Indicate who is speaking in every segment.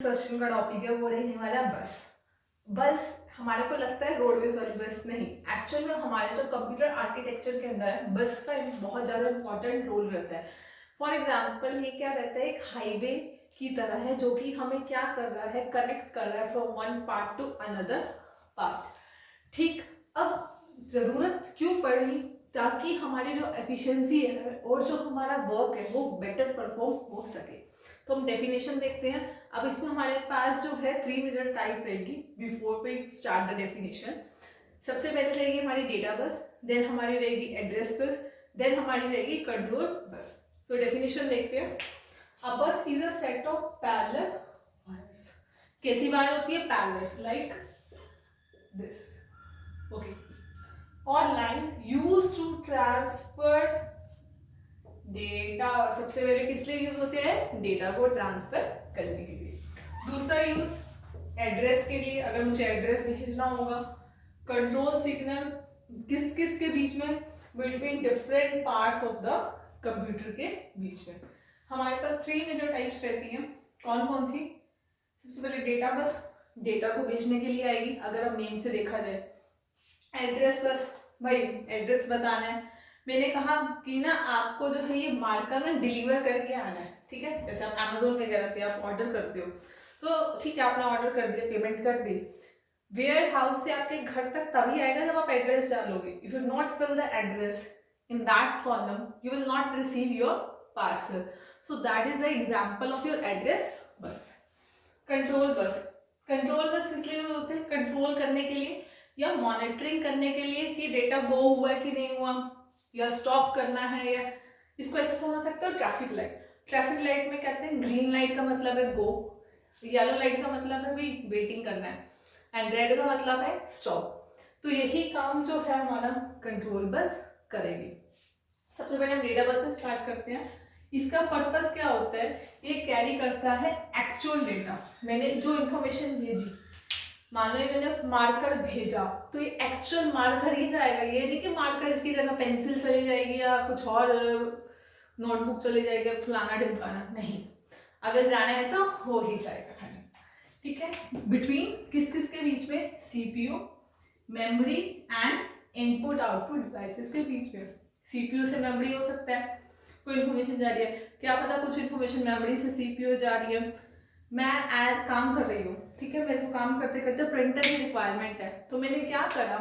Speaker 1: Session का topic है वो रहने वाला है बस। बस हमारे को लगता है रोडवेज वाली बस नहीं, एक्चुअल में हमारे जो कंप्यूटर आर्किटेक्चर के अंदर है बस का बहुत ज़्यादा इंपॉर्टेंट रोल रहता है। फॉर एग्जाम्पल ये क्या रहता है, एक हाईवे की तरह है जो कि हमें क्या कर रहा है, कनेक्ट कर रहा है from one part two another part. ठीक, अब ज़रूरत क्यों पड़ी, ताकि हमारी जो एफिशिएंसी है और जो हमारा वर्क है वो बेटर परफॉर्म हो सके। तो हम डेफिनेशन देखते हैं। अब इसमें हमारे पास जो है 3 मेजर टाइप रहेगी before we start the definition. सबसे पहले रहेगी हमारी डेटा बस, देन हमारी रहेगी एड्रेस बस, देन हमारी रहेगी कंट्रोल बस। सो डेफिनेशन देखते हैं। A bus is a set of parallel wires. कैसी वायर होती है? पैरेलल्स, लाइक दिस, ओके, और lines used to transfer data. सबसे पहले किस लिए यूज होते हैं? डेटा को ट्रांसफर करने के लिए। दूसरा यूज एड्रेस के लिए, अगर मुझे एड्रेस भेजना होगा। कंट्रोल सिग्नल किस किस के बीच में? Between different parts of the computer के बीच में। हमारे पास 3 मेजर टाइप्स रहती हैं। कौन कौन सी? सबसे पहले डेटा बस, डेटा को भेजने के लिए आएगी अगर हम नेम से देखा जाए। एड्रेस बस, भाई एड्रेस बताना है। मैंने कहा कि ना आपको जो है ये मार्कर ना डिलीवर करके आना है, ठीक है। जैसे आप अमेजोन वगैरह पे आप ऑर्डर करते हो, तो ठीक है आपने ऑर्डर कर दिया, पेमेंट कर दी, वेयर हाउस से आपके घर तक तभी आएगा जब आप एड्रेस डालोगे। If you not fill the address in that column you will not receive your parcel. So that is the example of your address bus. Control bus, control bus इसलिए यूज होते हैं कंट्रोल करने के लिए या monitoring करने के लिए कि डेटा गो हुआ है कि नहीं हुआ, या स्टॉप करना है, या इसको ऐसे समझ सकते हो ट्रैफिक लाइट। ट्रैफिक लाइट में कहते हैं ग्रीन लाइट का मतलब है गो, येलो लाइट का मतलब है भी वेटिंग करना है, एंड रेड का मतलब है स्टॉप। तो यही काम जो है हमारा कंट्रोल बस करेगी। सबसे पहले हम डेटा बस से स्टार्ट करते हैं। इसका पर्पस क्या होता है? ये कैरी करता है एक्चुअल डेटा। मैंने जो इन्फॉर्मेशन भेजी, मान लो मैंने मार्कर भेजा, तो ये एक्चुअल मार्कर ही जाएगा। ये नहीं कि मार्कर की जगह पेंसिल चली जाएगी या कुछ और नोटबुक चली जाएगी, फलाना ढिमकाना नहीं। अगर जाना है तो हो ही जाएगा खाली, ठीक है। बिटवीन किस किस के बीच में? CPU, memory and input output devices के बीच में। सीपीयू से मेमोरी हो सकता है, कोई इन्फॉर्मेशन जा रही है, क्या पता कुछ इन्फॉर्मेशन मेमोरी से सीपीयू जा रही है। मैं काम कर रही हूँ, ठीक है, मेरे को काम करते करते प्रिंटर की रिक्वायरमेंट है, तो मैंने क्या करा,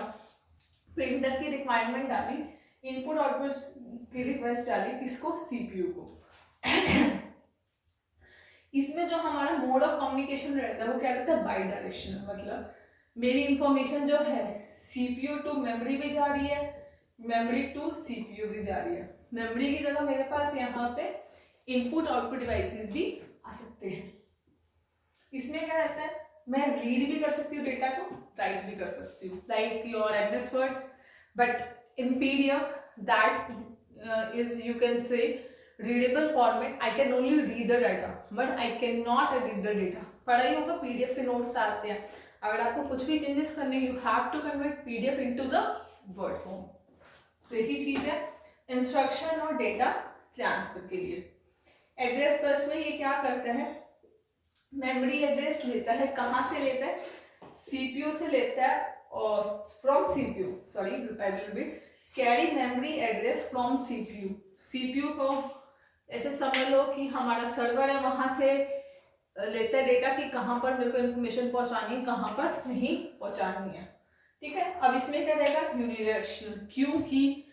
Speaker 1: प्रिंटर की रिक्वायरमेंट डाली, इनपुट आउटपुट की रिक्वेस्ट डाली, किसको? सीपीयू को। इसमें जो हमारा मोड ऑफ कम्युनिकेशन रहता है वो क्या रहता है? By directional. मतलब मेरी इंफॉर्मेशन जो है सीपीयू टू मेमोरी भी जा रही है, मेमोरी टू सीपीयू भी जा रही है। मेमोरी की जगह मेरे पास यहाँ पे इनपुट आउटपुट डिवाइसेस भी आ सकते हैं। इसमें क्या रहता है? मैं रीड भी कर सकती हूँ डेटा को, राइट भी कर सकती हूँ, like your address word, but in PDF that is you can say readable format. I can only read the data but I can not read the data. पढ़ा ही होगा, पीडीएफ के नोट्स आते हैं, अगर आपको कुछ भी चेंजेस करने, you have to convert PDF into the word form. तो यही चीज है इंस्ट्रक्शन और डेटा ट्रांसफर के लिए। एड्रेस बस में ये क्या करता है? मेमोरी एड्रेस लेता है, कहाँ से लेता है? सीपीयू से लेता है, और from CPU, sorry I will repeat, carry memory address from CPU. CPU को ऐसे समझ लो कि हमारा सर्वर है, वहां से लेता है डेटा कि कहाँ पर मेरे को इन्फॉर्मेशन पहुंचानी है, कहाँ पर नहीं पहुंचानी है, ठीक है। अब इसमें क्या रहेगा? यूनिडायरेक्शनल, क्योंकि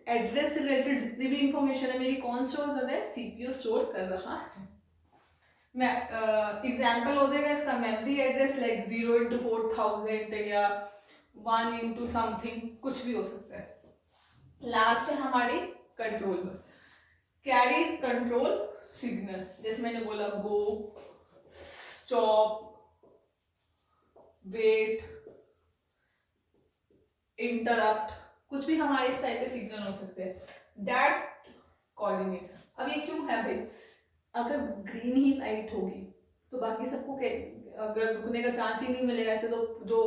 Speaker 1: एड्रेस से रिलेटेड जितनी भी इंफॉर्मेशन है मेरी कौन स्टोर कर रहा है? सीपीयू स्टोर कर रहा है। एग्जाम्पल हो जाएगा इसका मेमोरी एड्रेस, लाइक 0x4000 या 1 × समथिंग, कुछ भी हो सकता है। लास्ट है हमारी control bus, carry control signal, जैसे मैंने बोला गो, स्टॉप, वेट, इंटरप्ट, कुछ भी हमारे इस टाइप के सिग्नल हो सकते हैं। That coordinate. अब ये क्यों है भाई? अगर ग्रीन ही लाइट होगी तो बाकी सबको अगर रुकने का चांस ही नहीं मिलेगा, ऐसे तो जो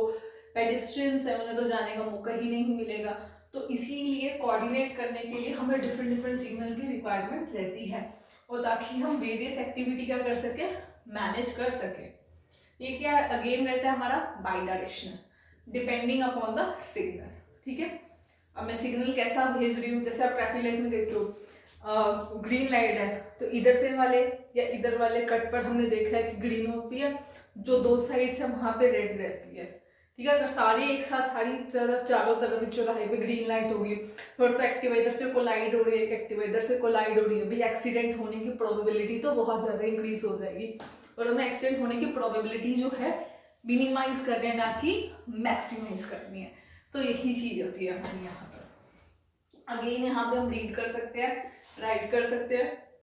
Speaker 1: पेडिस्ट्रियंस है उन्हें तो जाने का मौका ही नहीं मिलेगा। तो इसीलिए कोऑर्डिनेट करने के लिए हमें डिफरेंट डिफरेंट सिग्नल की रिक्वायरमेंट रहती है, और ताकि हम वेरियस एक्टिविटी क्या कर सके, मैनेज कर सके। ये क्या अगेन रहता है हमारा by directional depending upon the signal, ठीक है। अब मैं सिग्नल कैसा भेज रही हूँ, जैसे आप ट्रैफिक लाइट में देखते हो ग्रीन लाइट है तो इधर से वाले या इधर वाले कट पर हमने देखा है कि ग्रीन होती है, जो दो साइड से वहां पे रेड रहती है, ठीक है। अगर सारी एक साथ सारी चारों तरफ चौराहे पे ग्रीन लाइट होगी, फिर तो एक्टिवा इधर से कोलाइड हो रही है, एक्टिवा इधर से कोलाइड हो रही है, भाई एक्सीडेंट होने की प्रोबेबिलिटी तो बहुत ज़्यादा इंक्रीज हो जाएगी, और हमें एक्सीडेंट होने की प्रोबेबिलिटी जो है मिनिमाइज करनी है, ना कि मैक्सिमाइज करनी है। तो यही चीज़ होती है हमारे यहाँ पर। अगेन यहाँ पे हम रीड कर सकते हैं, राइट कर सकते हैं,